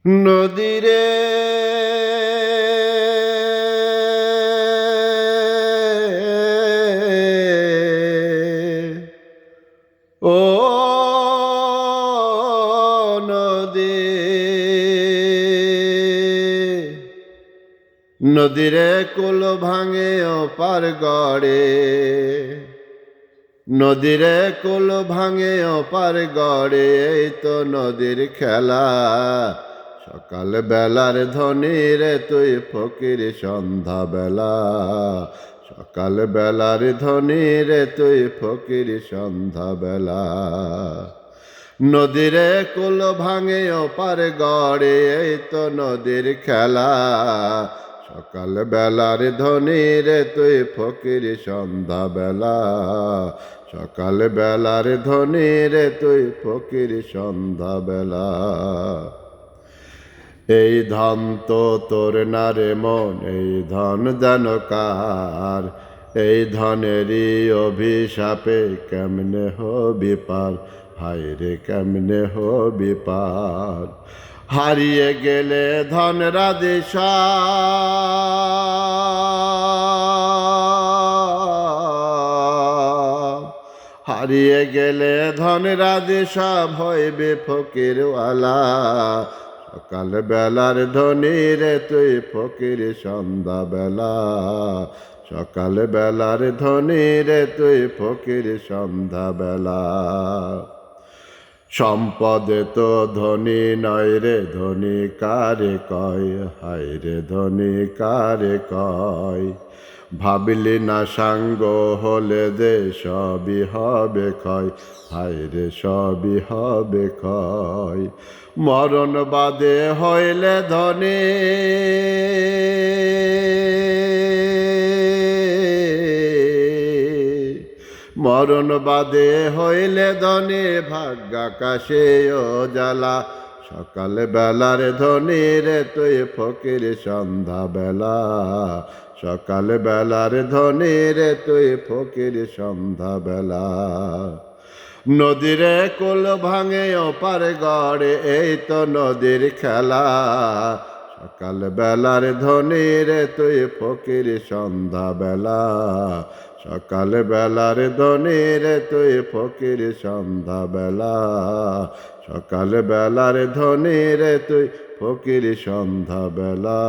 নদীরে ও নদী, নদীরে কুল ভাঙে ওপার গড়ে, নদীরে কুল ভাঙে ওপার গড়ে, এই তো নদীর খেলা। সকাল বেলার ধ্বনি রে তুই ফকির সন্ধ্যা বেলা, সকাল বেলার ধ্বনি রে তুই ফকির সন্ধ্যা বেলা। নদীরে কুল ভাঙে ওপার গড়ে, এই তো নদীর খেলা। সকাল বেলার ধ্বনি রে তুই ফকির সন্ধ্যা বেলা, সকাল বেলার ধ্বনি রে তুই ফকির সন্ধ্যা বেলা। এই ধন তো তোর না রে মন, এই ধন যেন কার, এই ধনেরই অভিশাপে কেমনে হবি পার, হায় রে কেমনে হবি পার। হারিয়ে গেলে ধন রাধিসা, হারিয়ে গেলে ধন রাধিসা হইবে ফকিরওয়ালা। সকাল বেলার ধ্বনি রে তুই ফকির সন্ধ্যা বেলা, সকাল বেলার ধ্বনি রে তুই ফকির সন্ধ্যা বেলা। সম্পদে তো ধনী নয় রে, ধনী কারে কয়, হায় রে ধনী কারে কয়। ভাবলি না সাঙ্গ হলে দে সবই হবে ক্ষয়, হায় রে সবই হবে ক্ষয়। মরণ বাদে হইলে ধনী, মরণ বাদে হইলে ধনী ভাগ্য আকাশে ও জ্বালা। সকাল বেলার ধ্বনি রে তুই ফকির সন্ধ্যা বেলা, সকাল বেলার ধ্বনি রে তুই ফকির সন্ধ্যা বেলা। নদীরে কুল ভাঙে ওপার গড়ে, এই তো নদীর খেলা। সকাল বেলার ধ্বনি রে তুই ফকির সন্ধ্যা বেলা, সকাল বেলার ধ্বনি রে তুই ফকির সন্ধ্যা বেলা, সকাল বেলার ধ্বনি রে তুই ফকির সন্ধ্যা বেলা।